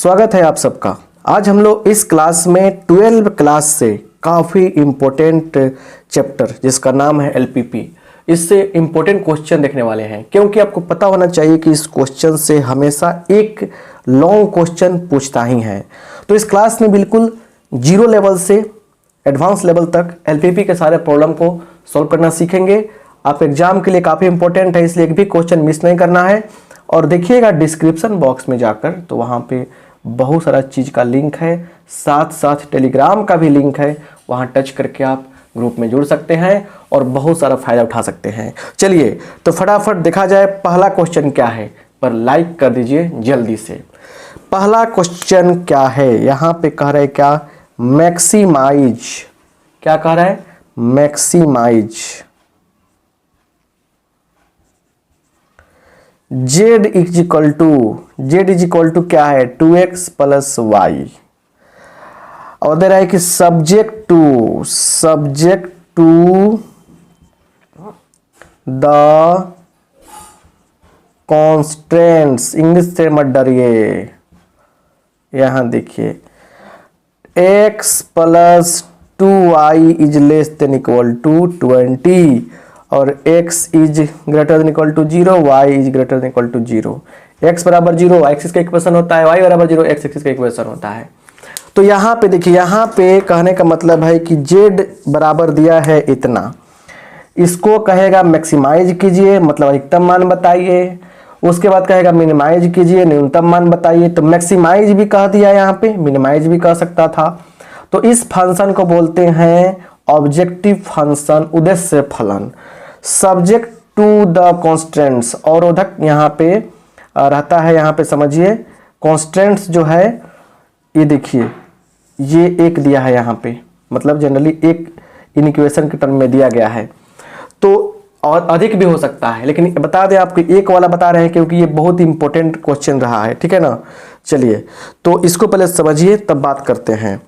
स्वागत है आप सबका। आज हम लोग इस क्लास में 12 क्लास से काफ़ी इम्पोर्टेंट चैप्टर जिसका नाम है एलपीपी, इससे इम्पोर्टेंट क्वेश्चन देखने वाले हैं, क्योंकि आपको पता होना चाहिए कि इस क्वेश्चन से हमेशा एक लॉन्ग क्वेश्चन पूछता ही है। तो इस क्लास में बिल्कुल जीरो लेवल से एडवांस लेवल तक एलपीपी के सारे प्रॉब्लम को सॉल्व करना सीखेंगे। आप एग्जाम के लिए काफ़ी इंपॉर्टेंट है, इसलिए एक भी क्वेश्चन मिस नहीं करना है। और देखिएगा डिस्क्रिप्शन बॉक्स में जाकर, तो वहाँ पे बहुत सारा चीज़ का लिंक है, साथ साथ टेलीग्राम का भी लिंक है, वहाँ टच करके आप ग्रुप में जुड़ सकते हैं और बहुत सारा फायदा उठा सकते हैं। चलिए तो फटाफट देखा जाए पहला क्वेश्चन क्या है, पर लाइक कर दीजिए जल्दी से। पहला क्वेश्चन क्या है, यहाँ पे कह रहे क्या, मैक्सिमाइज। क्या कह रहा है, maximise z is equal to क्या है, 2x प्लस वाई। और दे रहा है कि subject to the constants. English से मत डरिए, यहां देखिए x plus 2y is less than equal to 20 और x is greater than equal to 0, y is greater than equal to 0। x बराबर 0 y एक्सिस का इक्वेशन होता है, y बराबर 0 x एक्सिस का इक्वेशन होता है। तो यहाँ पे देखिए, यहाँ पे कहने का मतलब है कि z बराबर दिया है इतना, इसको कहेगा मैक्सिमाइज कीजिए, मतलब अधिकतम मान बताइए। उसके बाद कहेगा मिनिमाइज कीजिए, न्यूनतम मान बताइए। तो मैक्सिमाइज भी कह दिया, यहाँ पे मिनिमाइज भी कह सकता था। तो इस फंक्शन को बोलते हैं ऑब्जेक्टिव फंक्शन, उद्देश्य फलन। सब्जेक्ट टू द कॉन्स्टेंट्स, और उधर यहाँ पे रहता है, यहाँ पे समझिए कॉन्स्टेंट्स जो है, ये देखिए ये एक दिया है यहाँ पे, मतलब जनरली एक इन इक्वेशन के टर्म में दिया गया है। तो और अधिक भी हो सकता है, लेकिन बता दें आपको एक वाला बता रहे हैं क्योंकि ये बहुत इंपॉर्टेंट क्वेश्चन रहा है, ठीक है ना। चलिए तो इसको पहले समझिए तब बात करते हैं।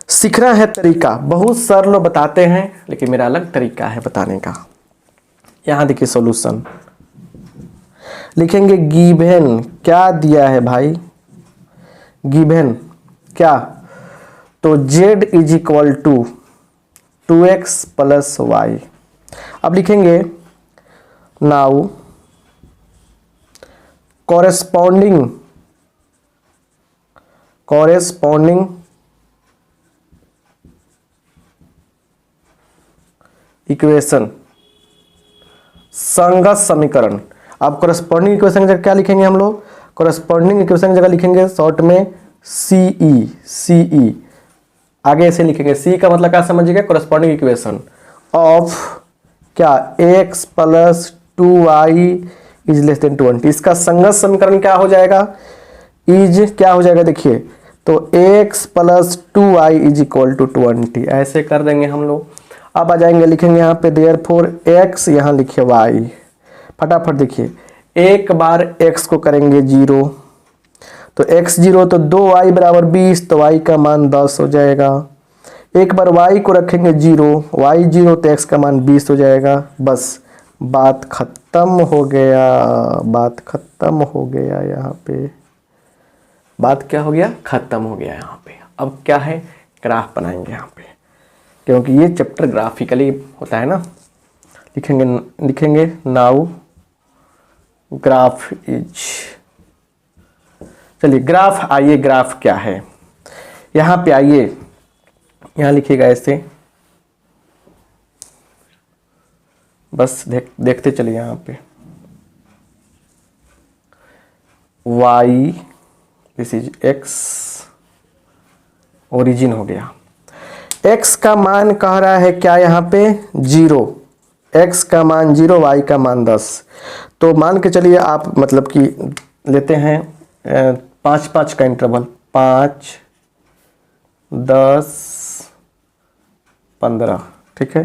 सीखना है तरीका, बहुत सरल बताते हैं, लेकिन मेरा अलग तरीका है बताने का। यहाँ देखिए सॉल्यूशन लिखेंगे, गिवन क्या दिया है भाई, गिवन क्या, तो z is equal to 2x plus y. अब लिखेंगे नाउ कॉरेस्पॉन्डिंग इक्वेशन, संगत समीकरण। अब कॉरेस्पॉन्डिंग इक्वेशन की जगह क्या लिखेंगे हम लोग, कॉरेस्पॉन्डिंग इक्वेशन की जगह लिखेंगे शॉर्ट में सीई। आगे ऐसे लिखेंगे, सी का मतलब क्या समझिएगा, कॉरेस्पॉन्डिंग इक्वेशन ऑफ क्या, x plus 2y is less then 20। इसका संगत समीकरण क्या हो जाएगा, इज क्या हो जाएगा देखिए, तो x plus 2y is equal to 20। ऐसे कर देंगे हम लोग। अब आ जाएंगे, लिखेंगे यहाँ पे देयरफॉर x, यहाँ लिखिए y। फटाफट देखिए, एक बार x को करेंगे 0, तो x 0 तो 2y बराबर 20, तो y का मान 10 हो जाएगा। एक बार y को रखेंगे 0, y 0 तो x का मान 20 हो जाएगा। बस बात खत्म हो गया, बात खत्म हो गया। यहाँ पे बात क्या हो गया, खत्म हो गया। यहाँ पे अब क्या है, ग्राफ बनाएंगे यहाँ पे, क्योंकि ये चैप्टर ग्राफिकली होता है ना। लिखेंगे नाउ ग्राफ इज, चलिए ग्राफ, आइए ग्राफ क्या है, यहाँ पे आइए, यहाँ लिखिएगा ऐसे, बस देखते चलिए। यहाँ पे y this is x, origin हो गया। x का मान कह रहा है क्या, यहाँ पे 0, x का मान 0, y का मान 10। तो मान के चलिए आप, मतलब कि लेते हैं 5-5 का इंटरवल, 5, 10, 15, ठीक है।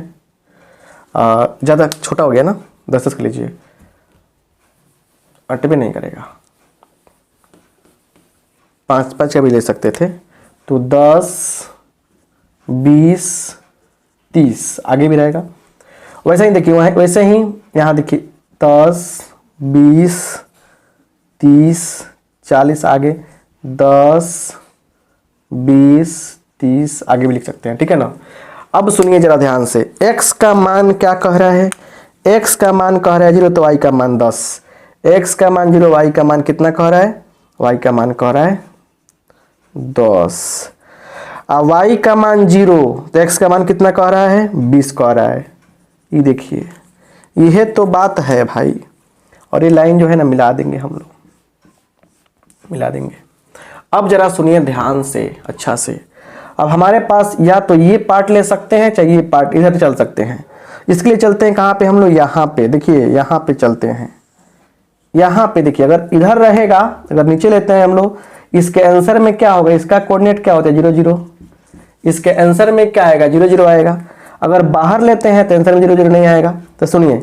ज़्यादा छोटा हो गया ना, 10 का लीजिए, अट भी नहीं करेगा। 5-5 का भी ले सकते थे, तो 10, 20, 30 आगे भी रहेगा। वैसे ही देखिए, वैसे ही यहाँ देखिए 10, 20, 30, 40 आगे 10, 20, 30 आगे भी लिख सकते हैं, ठीक है ना। अब सुनिए जरा ध्यान से, x का मान क्या कह रहा है, x का मान कह रहा है 0 तो y का मान 10, x का मान 0, y का मान कितना कह रहा है, y का मान कह रहा है 10। अब y का मान 0 तो x का मान कितना कह रहा है, 20 कह रहा है। ये देखिए, यह तो बात है भाई। और ये लाइन जो है ना मिला देंगे हम लोग, मिला देंगे। अब जरा सुनिए ध्यान से अच्छा से। अब हमारे पास या तो ये पार्ट ले सकते हैं, चाहे ये पार्ट, इधर चल सकते हैं। इसके लिए चलते हैं कहाँ पे हम लोग, यहाँ पे। देखिए यहाँ पे चलते हैं, यहाँ पे देखिए, अगर इधर रहेगा, अगर नीचे लेते हैं हम लोग, इसके आंसर में क्या होगा, इसका कोऑर्डिनेट क्या होता है 0 0, इसके आंसर में क्या आएगा 0 0 आएगा। अगर बाहर लेते हैं तो आंसर में 0 0 नहीं आएगा। तो सुनिए,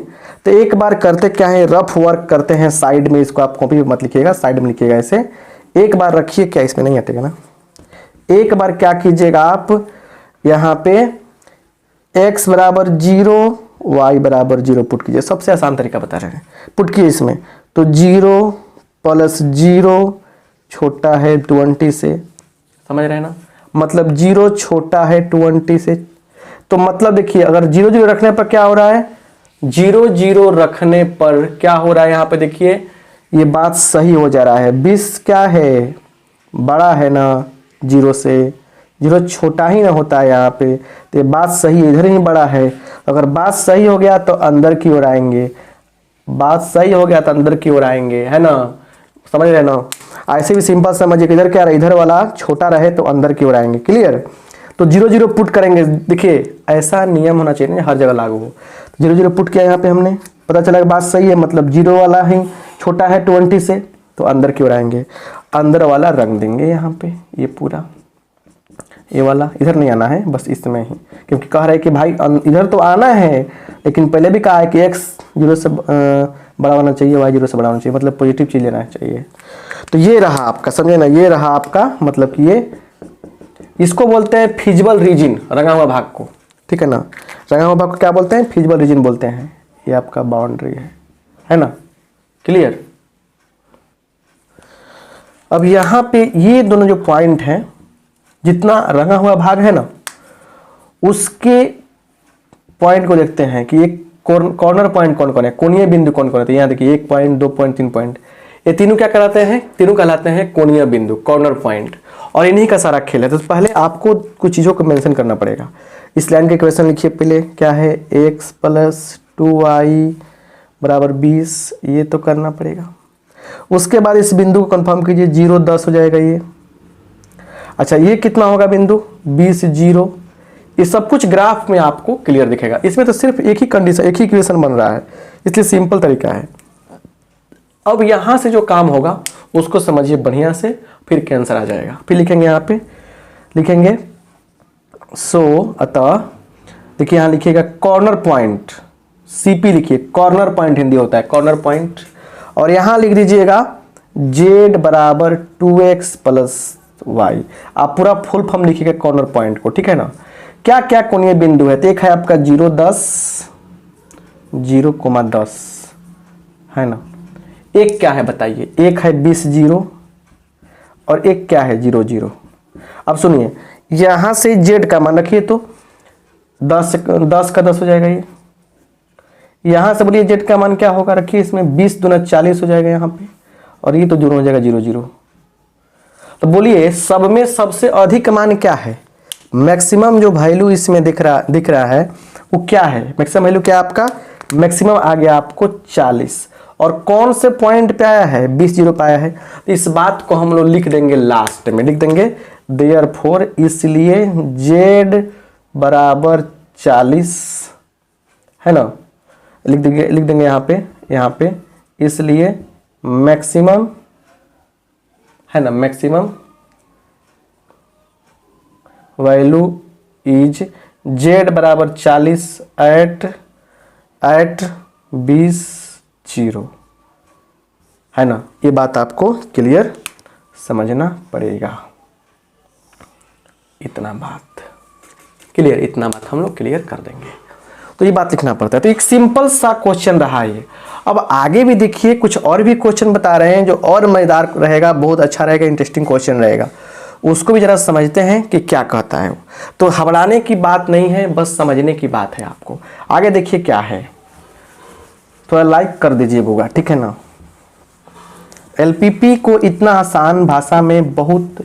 तो एक बार करते क्या है, रफ वर्क करते हैं साइड में। इसको आप कॉपी मत लिखिएगा, साइड में लिखिएगा ऐसे। एक बार रखिए, क्या इसमें नहीं हटेगा ना। एक बार क्या कीजिएगा आप, यहाँ पे x बराबर 0, y बराबर 0 पुट कीजिए। सबसे आसान तरीका बता रहे हैं, पुट कीजिए इसमें। तो 0 + 0 छोटा है 20 से, समझ रहे हैं ना, मतलब 0 छोटा है 20 से। तो मतलब देखिए, अगर 0 0 रखने पर क्या हो रहा है, 0 0 रखने पर क्या हो रहा है, यहाँ पे देखिए ये बात सही हो जा रहा है। 20 क्या है, बड़ा है ना 0 से, 0 छोटा ही ना होता है यहाँ पे। तो ये बात सही है, इधर ही बड़ा है। अगर बात सही हो गया तो अंदर की ओर आएंगे, बात सही हो गया तो अंदर की ओर आएंगे, है ना, समझ रहे ना। ऐसे भी सिंपल समझिए, इधर क्या रहे, इधर वाला छोटा रहे तो अंदर की ओर आएंगे। क्लियर। तो 0 0 पुट करेंगे। देखिए ऐसा नियम होना चाहिए ना, हर जगह लागू हो। 0 0 पुट किया यहाँ पे हमने, पता चला कि बात सही है, मतलब 0 वाला ही छोटा है 20 से, तो अंदर की ओर आएंगे। अंदर वाला रंग देंगे यहाँ पे, ये पूरा, ये वाला इधर नहीं आना है, बस इसमें ही, क्योंकि कह रहे हैं कि भाई इधर तो आना है, लेकिन पहले भी कहा है कि x 0 से बड़ा होना चाहिए, y 0 से बड़ा होना चाहिए, मतलब पॉजिटिव चीज लेना चाहिए। तो ये रहा आपका, समझे ना, ये रहा आपका, मतलब कि ये, इसको बोलते हैं फिजिबल रीजन, रंगा हुआ भाग को, ठीक है ना। रंगा हुआ भाग को क्या बोलते हैं, फिजिबल रीजन बोलते हैं। ये आपका बाउंड्री है ना। क्लियर। अब यहाँ पे ये दोनों जो पॉइंट हैं, जितना रंगा हुआ भाग है ना, उसके पॉइंट को देखते हैं कि एक कॉर्नर पॉइंट कौन कौन है, कोणीय बिंदु कौन कौन है। यहाँ देखिए 1 पॉइंट, 2 पॉइंट, 3 पॉइंट, ये तीनों क्या कहलाते हैं, तीनों कहलाते हैं कोणीय बिंदु, कॉर्नर पॉइंट। और इन्हीं का सारा खेल है। तो पहले आपको कुछ चीज़ों को मेंशन करना पड़ेगा। इस लाइन के इक्वेशन लिखिए पहले, क्या है, x + 2y बराबर 20, ये तो करना पड़ेगा। उसके बाद इस बिंदु को कंफर्म कीजिए, 0 10 हो जाएगा ये। अच्छा ये कितना होगा बिंदु, 20 0। ये सब कुछ ग्राफ में आपको क्लियर दिखेगा। इसमें तो सिर्फ एक ही कंडीशन, एक ही इक्वेशन बन रहा है, इसलिए सिंपल तरीका है। अब यहां से जो काम होगा उसको समझिए बढ़िया से, फिर कैंसर आ जाएगा। फिर लिखेंगे यहाँ पे, लिखेंगे अतः देखिए यहाँ लिखिएगा कॉर्नर पॉइंट, CP लिखिए, कॉर्नर पॉइंट हिंदी होता है कॉर्नर पॉइंट। और यहाँ लिख दीजिएगा z बराबर 2x + y। आप पूरा फुल फॉर्म लिखिएगा कॉर्नर पॉइंट को, ठीक है ना। क्या क्या कोणीय बिंदु है, तो एक है आपका 0 10, 0,10 है ना। एक क्या है बताइए, एक है 20 0 और एक क्या है 0 0। अब सुनिए, यहां से z का मान रखिए तो 10 का 10 हो जाएगा ये। यहां से बोलिए z का मान क्या होगा, रखिए इसमें 20 दूना 40 हो जाएगा यहाँ पे, और ये तो 0 हो जाएगा 0 0। तो बोलिए सब में सबसे अधिक मान क्या है, मैक्सिमम जो वैल्यू इसमें दिख रहा है वो क्या है, मैक्सिमम वैल्यू क्या आपका, मैक्सिमम आ गया आपको 40। और कौन से पॉइंट पे आया है, 20 0 पे आया है। तो इस बात को हम लोग लिख देंगे लास्ट में, लिख देंगे देयरफॉर, इसलिए z बराबर 40 है ना, लिख देंगे यहाँ पे इसलिए मैक्सिमम है ना, मैक्सिमम वैल्यू इज z बराबर 40 एट 20 0 है ना। ये बात आपको क्लियर समझना पड़ेगा। इतना बात क्लियर, इतना बात हम लोग क्लियर कर देंगे। तो ये बात लिखना पड़ता है। तो एक सिंपल सा क्वेश्चन रहा ये। अब आगे भी देखिए कुछ और भी क्वेश्चन बता रहे हैं जो और मजेदार रहेगा, बहुत अच्छा रहेगा, इंटरेस्टिंग क्वेश्चन रहेगा, उसको भी जरा समझते हैं कि क्या कहता है वो। तो घबराने की बात नहीं है, बस समझने की बात है आपको। आगे देखिए क्या है, थोड़ा लाइक कर दीजिएगा, ठीक है ना। एलपीपी को इतना आसान भाषा में बहुत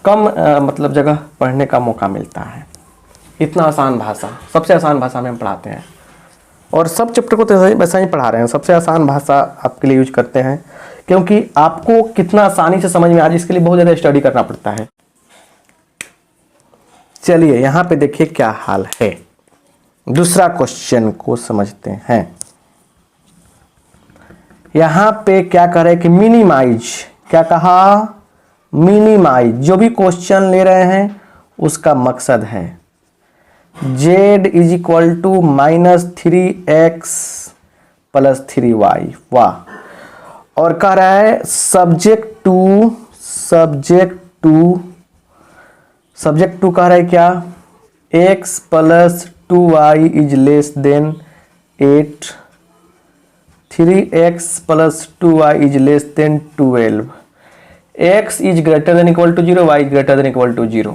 कम मतलब जगह पढ़ने का मौका मिलता है। इतना आसान भाषा, सबसे आसान भाषा में हम पढ़ाते हैं और सब चैप्टर को तो वैसा ही पढ़ा रहे हैं। सबसे आसान भाषा आपके लिए यूज करते हैं क्योंकि आपको कितना आसानी से समझ में आ जाए, इसके लिए बहुत ज़्यादा स्टडी करना पड़ता है। चलिए यहाँ पे देखिए क्या हाल है। दूसरा क्वेश्चन को समझते हैं। यहाँ पे क्या कर रहे हैं कि मिनिमाइज, क्या कहा, मिनिमाइज। जो भी क्वेश्चन ले रहे हैं उसका मकसद है z is equal to -3x plus 3y, वाह। और कह रहा है सब्जेक्ट टू कह रहा है क्या, x plus 2y is less than 8, 3x plus 2y is less than 12, x is greater than equal to 0, y is greater than equal to 0।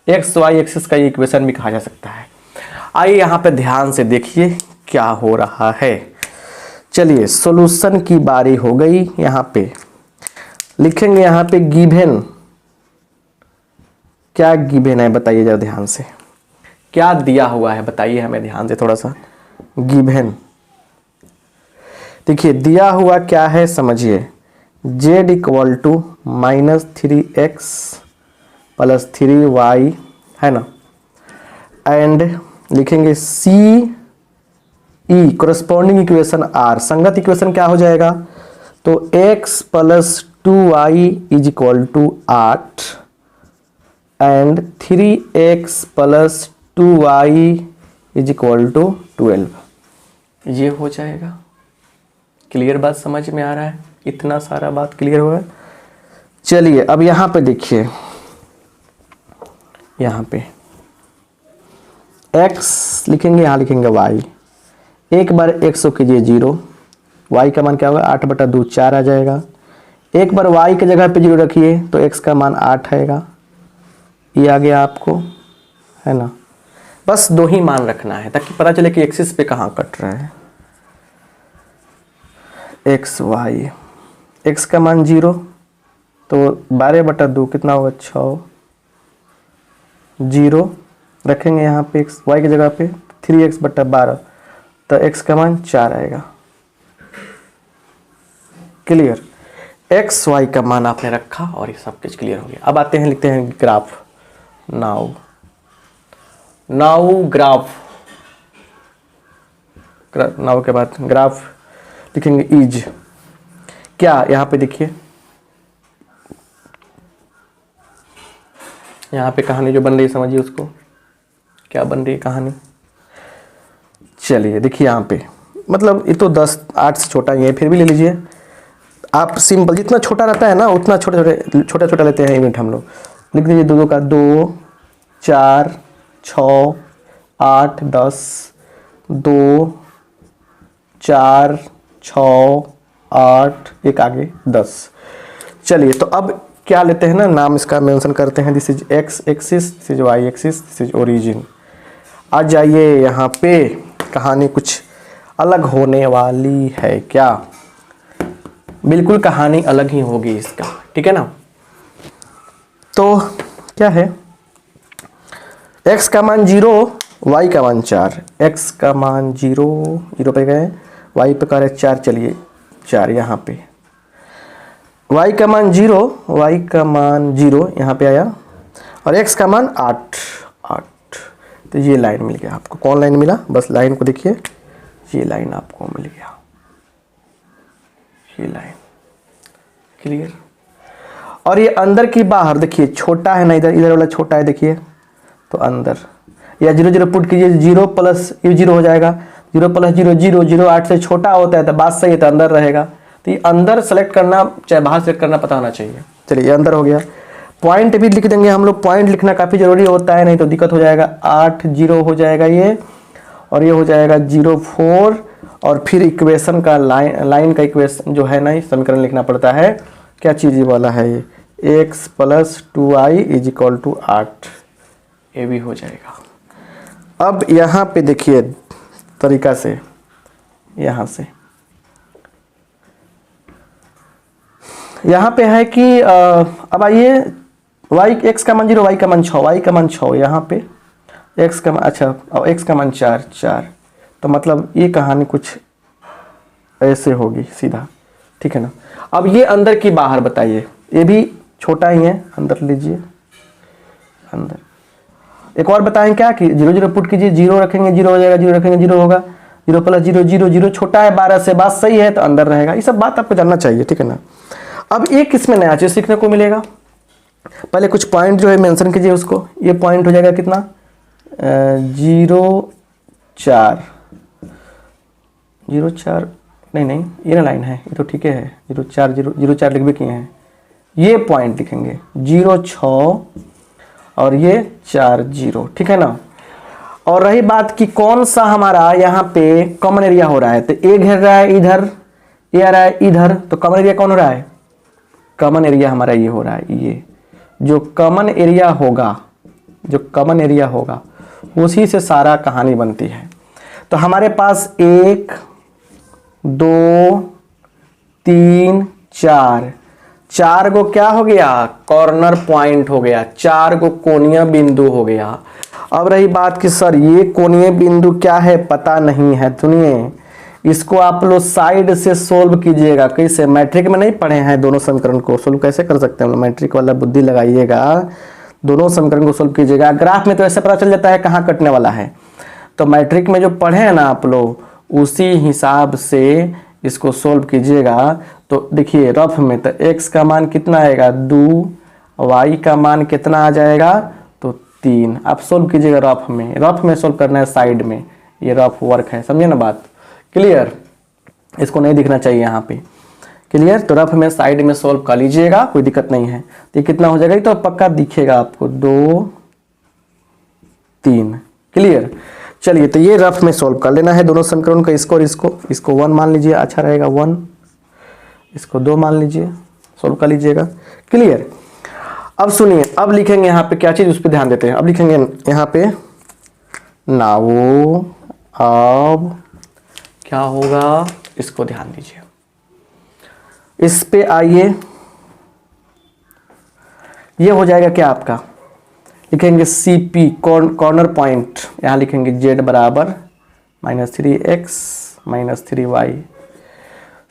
X y axis का इक्वेशन भी कहा जा सकता है। आइए यहाँ पे ध्यान से देखिए क्या हो रहा है। चलिए सॉल्यूशन की बारी हो गई। यहाँ पे लिखेंगे, यहाँ पे गिवन, क्या गिवन है बताइए जरा ध्यान से, क्या दिया हुआ है बताइए हमें ध्यान से थोड़ा सा। गिवन देखिए दिया हुआ क्या है समझिए, z equal to -3x plus 3y है ना, एंड लिखेंगे C E corresponding equation are, संगत इक्वेशन क्या हो जाएगा, तो x plus 2y is equal to 8 and 3x plus 2y is equal to 12। ये हो जाएगा। क्लियर बात समझ में आ रहा है, इतना सारा बात क्लियर हुआ है। चलिए अब यहाँ पे देखिए, यहाँ पे x लिखेंगे, यहाँ लिखेंगे y, एक बार x को कीजिए 0, y का मान क्या होगा 8/2 4 आ जाएगा। एक बार y की जगह पे 0 रखिए तो x का मान 8 आएगा। ये आ गया आपको, है ना। बस दो ही मान रखना है ताकि पता चले कि एक्सिस पे कहाँ कट रहा है। x y, x का मान 0 तो 12/2 कितना होगा 6, 0 रखेंगे यहाँ पे x, y की जगह पे 3x/12 तो x का मान 4 आएगा। क्लियर, x y का मान आपने रखा और ये सब कुछ क्लियर हो गया। अब आते हैं लिखते हैं ग्राफ। नाउ ग्राफ, नाउ के बाद ग्राफ लिखेंगे इज, क्या यहाँ पे देखिए, यहाँ पे कहानी जो बन रही है समझिए उसको, क्या बन रही है कहानी। चलिए देखिए यहाँ पे, मतलब ये तो 8 से छोटा ही है, फिर भी ले लीजिए आप। सिंपल जितना छोटा रहता है ना उतना छोटा लेते हैं यूनिट हम लोग। लिख दीजिए 2 का 2, 4, 6, 8, 10, 2, 4, 6, 8, एक आगे 10। चलिए तो अब क्या लेते हैं ना, नाम इसका मेंशन करते हैं। This is x axis, this is y axis, this is origin. आ जाइए यहाँ पे, कहानी कुछ अलग होने वाली है। क्या, बिल्कुल कहानी अलग ही होगी इसका, ठीक है ना। तो क्या है, x का मान 0, y का मान 4, x का मान 0 पे गए, y पे करे 4, चलिए 4 यहाँ पे, y का मान 0 यहाँ पे आया और x का मान 8। तो ये लाइन मिल गया आपको। कौन लाइन मिला, बस लाइन को देखिए, ये लाइन आपको मिल गया, ये लाइन। क्लियर। और ये अंदर की बाहर देखिए, छोटा है ना, इधर वाला छोटा है देखिए, तो अंदर या 0 0 पुट कीजिए, 0 प्लस ये 0 हो जाएगा, 0 प्लस 0 0 0, 8 से छोटा होता है तो बात सही है, तो अंदर रहेगा। तो ये अंदर सेलेक्ट करना चाहे बाहर सेलेक्ट करना पता होना चाहिए। चलिए ये अंदर हो गया। पॉइंट भी लिख देंगे हम लोग, पॉइंट लिखना काफ़ी ज़रूरी होता है, नहीं तो दिक्कत हो जाएगा। 8 0 हो जाएगा ये, और ये हो जाएगा 0.4 और फिर इक्वेशन का लाइन का इक्वेशन जो है ना समीकरण लिखना पड़ता है। क्या चीज़ वाला है ये, x + 2i = 8, ये भी हो जाएगा। अब यहाँ पे देखिए तरीका से, यहाँ से यहाँ पे है कि अब आइए x का मान 0, y का मान 6, y का मान 6, यहाँ पे x का मान, अच्छा और x का मान 4, तो मतलब ये कहानी कुछ ऐसे होगी सीधा, ठीक है ना। अब ये अंदर की बाहर बताइए, ये भी छोटा ही है, अंदर लीजिए, अंदर एक और बताएं क्या कि 0 0 पुट कीजिए, 0 रखेंगे 0 हो जाएगा, 0 रखेंगे 0 होगा, 0 + 0 0 0 छोटा है 12 से, बात सही है तो अंदर रहेगा। ये सब बात आपको जानना चाहिए, ठीक है ना। अब एक इसमें नया चीज़ सीखने को मिलेगा। पहले कुछ पॉइंट जो है मेंशन कीजिए उसको। ये पॉइंट हो जाएगा कितना, 0 4 नहीं ये ना लाइन है, ये तो ठीक है, 0 4 लिख भी किए हैं। ये पॉइंट लिखेंगे 0 6 और ये 4 0, ठीक है ना। और रही बात कि कौन सा हमारा यहाँ पे कॉमन एरिया हो रहा है, तो ए घेर रहा है इधर, ये आ रहा है इधर, तो कॉमन एरिया कौन हो रहा है, कॉमन एरिया हमारा ये हो रहा है। ये जो कॉमन एरिया होगा उसी से सारा कहानी बनती है। तो हमारे पास 1 2 3 4 को क्या हो गया, कॉर्नर पॉइंट हो गया, 4 को कोणीय बिंदु हो गया। अब रही बात कि सर ये कोणीय बिंदु क्या है, पता नहीं है, सुनिए इसको आप लोग साइड से सोल्व कीजिएगा। कैसे, मैट्रिक में नहीं पढ़े हैं, दोनों समीकरण को सोल्व कैसे कर सकते हैं, मैट्रिक वाला बुद्धि लगाइएगा, दोनों समीकरण को सोल्व कीजिएगा। ग्राफ में तो ऐसे पता चल जाता है कहाँ कटने वाला है, तो मैट्रिक में जो पढ़े हैं ना आप लोग, उसी हिसाब से इसको सोल्व कीजिएगा। तो देखिए रफ में तो x का मान कितना आएगा 2, y का मान कितना आ जाएगा तो 3। आप सोल्व कीजिएगा रफ में सोल्व करना है, साइड में ये रफ वर्क है, समझे ना बात, क्लियर। इसको नहीं दिखना चाहिए यहाँ पे, क्लियर। तो रफ में साइड में सोल्व कर लीजिएगा, कोई दिक्कत नहीं है। तो ये कितना हो जाएगा, तो पक्का दिखेगा आपको 2 3, क्लियर। चलिए तो ये रफ में सोल्व कर लेना है दोनों समीकरण का, इसको और इसको 1 मान लीजिए, अच्छा रहेगा 1, इसको 2 मान लीजिए, सोल्व कर लीजिएगा, क्लियर। अब सुनिए, अब लिखेंगे यहाँ पे क्या चीज़, उस पर ध्यान देते हैं। अब लिखेंगे यहाँ पे नाउ, अब क्या होगा इसको ध्यान दीजिए, इस पे आइए, ये हो जाएगा क्या आपका, लिखेंगे CP कॉर्नर पॉइंट, यहाँ लिखेंगे z बराबर -3x - 3y।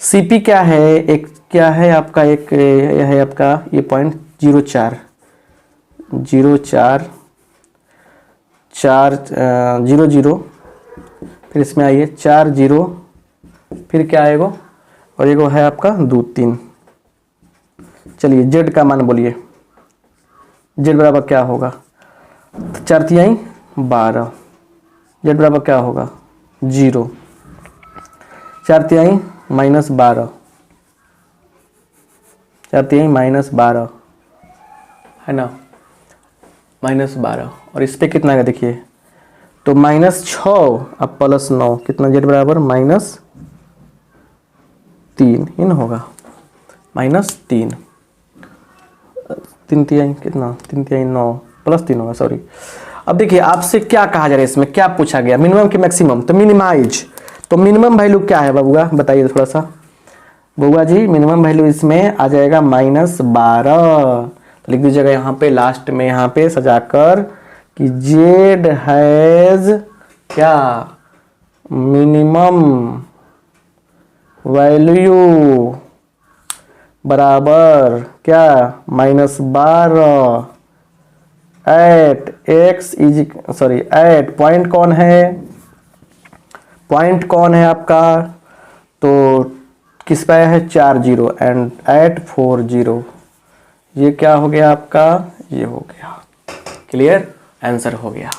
CP क्या है, एक क्या है आपका, एक यह है आपका ये पॉइंट 0 4 0 4 4 0 0, फिर इसमें आइए 4 0, फिर क्या आएगा, और एगो है आपका 2 3। चलिए z का मान बोलिए, z बराबर क्या होगा, 4 तिहाई 12, z बराबर क्या होगा 0, 4 तिहाई -12, 4 तिहाई -12 है ना, -12। और इस पे कितना है देखिए, तो -6 अब +9, कितना z बराबर -3 इन होगा, -3, 3 तिहाई कितना, 3 तिहाई 9 +3 होगा, सॉरी। अब देखिए आपसे क्या कहा जा रहा है, इसमें क्या पूछा गया, मिनिमम की मैक्सिमम, तो मिनिमाइज, तो मिनिमम वैल्यू क्या है बबुआ, बताइए थोड़ा सा बबुआ जी। मिनिमम वैल्यू इसमें आ जाएगा -12, तो लिख दीजिएगा यहाँ पे लास्ट में, यहाँ पे सजाकर कि z हैज क्या, मिनिमम वैल्यू बराबर क्या, -12 एट x एट पॉइंट कौन है आपका, तो किस पे है 4 0 एंड एट 4 0, ये क्या हो गया आपका, ये हो गया, क्लियर, आंसर हो गया।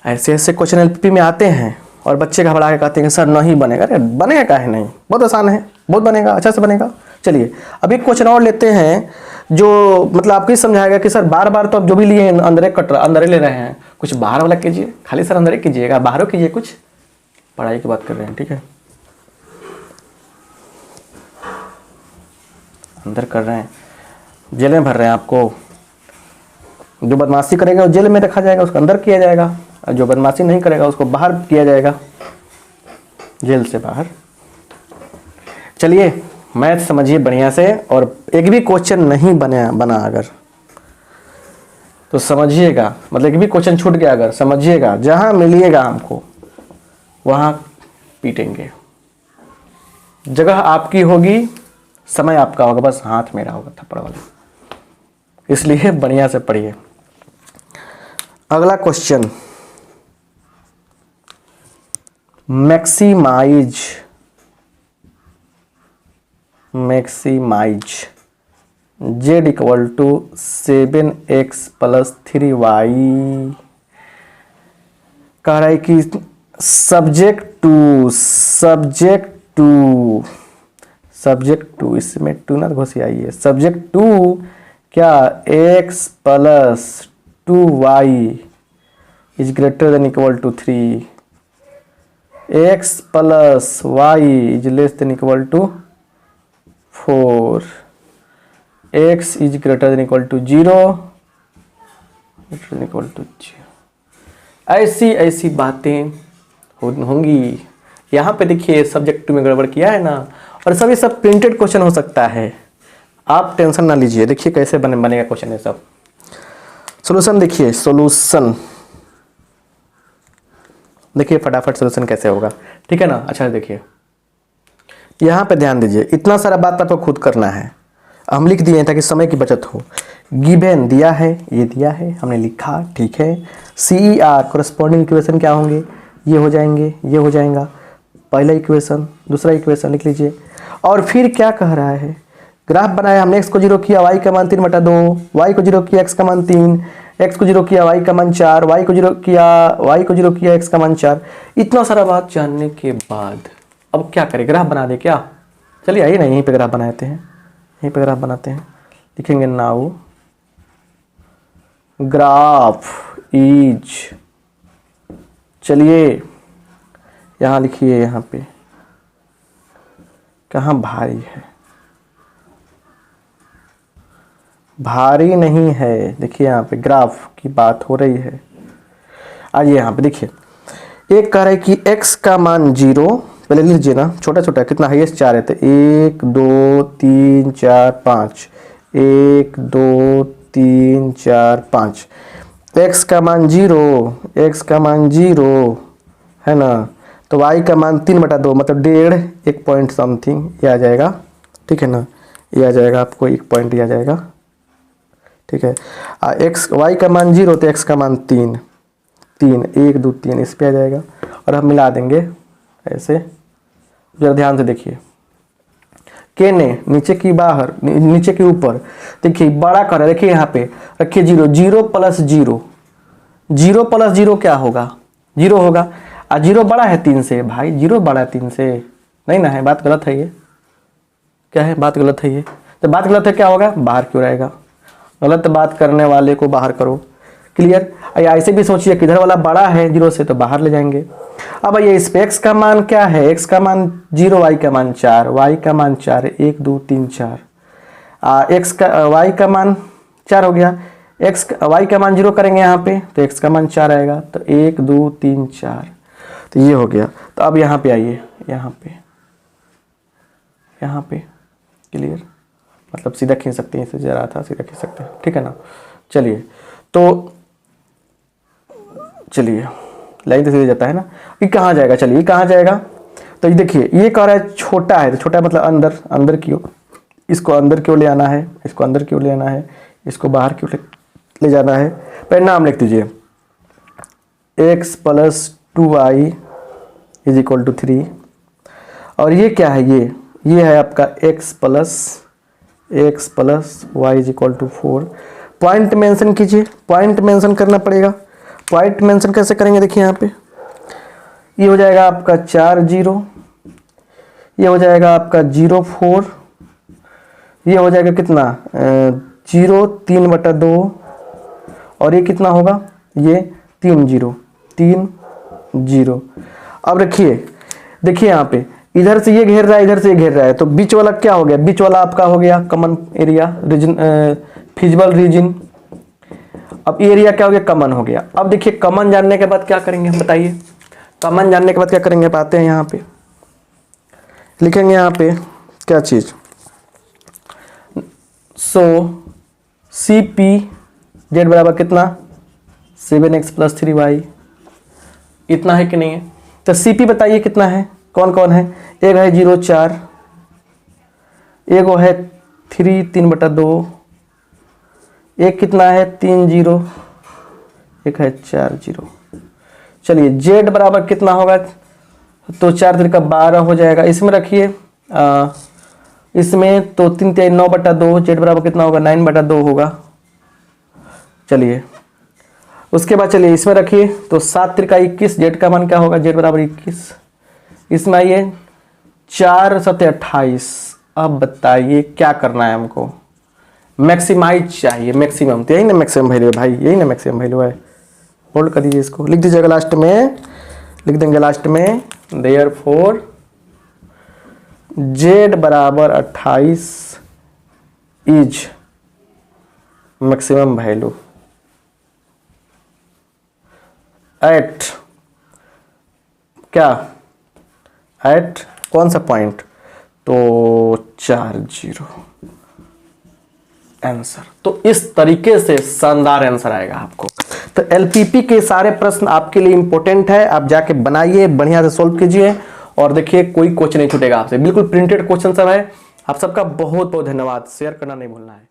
ऐसे ऐसे क्वेश्चन एलपीपी में आते हैं और बच्चे घबरा के कहते हैं सर नहीं बनेगा। अरे बनेगा काहे नहीं, बहुत आसान है, बहुत बनेगा, अच्छा से बनेगा। चलिए अब एक क्वेश्चन और लेते हैं जो मतलब आपको ये समझाएगा कि सर बार बार तो आप जो भी लिए अंदर कट अंदर ले रहे हैं, कुछ बाहर वाला कीजिए, खाली सर अंदर कीजिएगा, बाहरों कीजिए, कुछ पढ़ाई की बात कर रहे हैं, ठीक है, अंदर कर रहे हैं, जेल में भर रहे हैं आपको। जो बदमाशी करेगा वो जेल में रखा जाएगा, उसको अंदर किया जाएगा, और जो बदमाशी नहीं करेगा उसको बाहर किया जाएगा, जेल से बाहर। चलिए मैथ समझिए बढ़िया से, और एक भी क्वेश्चन नहीं बना अगर तो समझिएगा, मतलब एक भी क्वेश्चन छूट गया अगर समझिएगा, जहां मिलिएगा हमको वहां पीटेंगे। जगह आपकी होगी, समय आपका होगा, बस हाथ मेरा होगा थप्पड़ वाला, इसलिए बढ़िया से पढ़िए। अगला question, maximise z equal to 7x plus 3y। कह रहा है कि सब्जेक्ट टू इसमें टू ना घुसी आई है, सब्जेक्ट टू क्या x plus 2y is greater than equal to 3, x plus y is less than equal to 4, x is greater than equal to 0, equal to 0। ऐसी बातें होंगी। यहाँ पे देखिए सब्जेक्ट टू में गड़बड़ किया है ना, और सब ये सब प्रिंटेड क्वेश्चन हो सकता है, आप टेंशन ना लीजिए। देखिए कैसे बनेगा क्वेश्चन, ये सब सॉल्यूशन देखिए, सॉल्यूशन देखिए फटाफट सॉल्यूशन कैसे होगा, ठीक है ना। अच्छा देखिए यहाँ पे ध्यान दीजिए, इतना सारा बात आपको खुद करना है, हम लिख दिए ताकि समय की बचत हो। गिवन दिया है, ये दिया है, हमने लिखा, ठीक है। CER कोरस्पॉन्डिंग इक्वेशन क्या होंगे, ये हो जाएंगे, ये हो जाएगा, पहला इक्वेशन, दूसरा इक्वेशन लिख लीजिए। और फिर क्या कह रहा है, ग्राफ बनाया हमने, x को 0 किया, y का मान 3/2, y को 0 किया, x का मान 3, x को 0 किया, y का मान 4, y को 0 किया, x का मान 4। इतना सारा बात जानने के बाद अब क्या करें, ग्राफ बना दे क्या। चलिए आइए ना यहीं पे ग्राफ बनाते हैं, यहीं पे ग्राफ बनाते हैं, लिखेंगे नाउ ग्राफ इज, चलिए यहाँ लिखिए, यहाँ पे कहाँ भारी है, भारी नहीं है, देखिए यहाँ पे ग्राफ की बात हो रही है। आइए यहाँ पे देखिए, एक कह रहा है कि x का मान 0, पहले लिख लीजिए ना, छोटा छोटा कितना हाईएस्ट 4 है, तो 1 2 3 4 5, 1 2 3 4 5, x का मान 0, x का मान 0 है ना, तो y का मान 3/2 मतलब 1.5, 1 पॉइंट समथिंग ये आ जाएगा, ठीक है ना, ये आ जाएगा आपको 1 पॉइंट, ये आ जाएगा, ठीक है। y का मान 0 तो x का मान 3, 1 2 3 इस पे आ जाएगा, और हम मिला देंगे ऐसे। जरा ध्यान से देखिए, के ने नीचे की बाहर, नीचे के ऊपर, देखिए बड़ा कर रहा है, देखिए यहाँ पे रखिए 0, 0 प्लस 0, 0 प्लस 0 क्या होगा, 0 होगा, और 0 बड़ा है 3 से, भाई 0 बड़ा है 3 से, नहीं ना है, बात गलत है ये, क्या है, बात गलत है ये, तो बात गलत है, क्या होगा, बाहर क्यों रहेगा, गलत बात करने वाले को बाहर करो, क्लियर। ऐसे भी सोचिए किधर वाला बड़ा है 0 से, तो बाहर ले जाएंगे। अब ये इस पे x का मान क्या है, x का मान 0, y का मान 4, y का मान 4, 1 2 3 4, x का y का मान 4 हो गया, y का मान 0 करेंगे यहाँ पे, तो x का मान 4 आएगा, तो 1 2 3 4, तो ये हो गया। तो अब यहाँ पे आइए, यहाँ पे क्लियर, मतलब सीधा खींच सकते हैं, इसे जरा था सीधा खींच सकते हैं, ठीक है ना। चलिए तो चलिए लाइन तो सीधे जाता है ना, ये कहाँ जाएगा, चलिए ये कहाँ जाएगा, तो ये देखिए ये कह रहा है छोटा है, तो छोटा मतलब अंदर की ओर, इसको अंदर क्यों ले आना है, इसको अंदर क्यों ले आना है, इसको बाहर क्यों ले जाना है। परिणाम लिख दीजिए, x plus 2y is equal to 3, और ये क्या है, ये है आपका x plus y is equal to 4। Point mention कीजिए, पॉइंट मेंशन करना पड़ेगा। पॉइंट मेंशन कैसे करेंगे, देखिए यहाँ पे ये हो जाएगा आपका 4 0, ये हो जाएगा आपका 0 4, ये हो जाएगा कितना 0 3/2 और ये कितना होगा, ये 3 0 3 0। अब देखिए यहाँ पे इधर से ये घेर रहा है, इधर से ये घेर रहा है, तो बीच वाला क्या हो गया, बीच वाला आपका हो गया common area region, feasible region. अब ये एरिया क्या हो गया, कॉमन हो गया। अब देखिए कॉमन जानने के बाद क्या करेंगे हम बताइए, कॉमन जानने के बाद क्या करेंगे, आप आते हैं यहाँ पे लिखेंगे यहाँ पे क्या चीज, सो सी पी जेड बराबर कितना 7x + 3y, इतना है कि नहीं है। तो सी पी बताइए कितना है, कौन कौन है, एक है 0 4, एक वो है 3 3/2, एक कितना है 3 0, एक है 4 0। चलिए जेड बराबर कितना होगा, तो 4 3 का 12 हो जाएगा, इसमें रखिए इसमें तो 3 3 9/2, जेड बराबर कितना होगा 9/2 होगा। चलिए उसके बाद चलिए इसमें रखिए, तो 7 3 का 21, जेड का मान क्या होगा, जेड बराबर 21। इसमें आइए 4 7 28। अब बताइए क्या करना है हमको, मैक्सिमाइज चाहिए, मैक्सिमम, तो यही ना मैक्सिमम वैल्यू है भाई, यही ना मैक्सिमम वैल्यू है। होल्ड कर दीजिए इसको, लिख दीजिएगा लास्ट में, लिख देंगे लास्ट में देयरफॉर जेड बराबर 28 इज मैक्सिमम वैल्यू एट क्या, एट कौन सा पॉइंट, तो 4 0 आंसर। तो इस तरीके से शानदार आंसर आएगा आपको। तो एलपीपी के सारे प्रश्न आपके लिए इंपॉर्टेंट है, आप जाके बनाइए, बढ़िया से सोल्व कीजिए और देखिए कोई क्वेश्चन नहीं छूटेगा आपसे, बिल्कुल प्रिंटेड क्वेश्चन सब है। आप सबका बहुत बहुत धन्यवाद, शेयर करना नहीं भूलना है।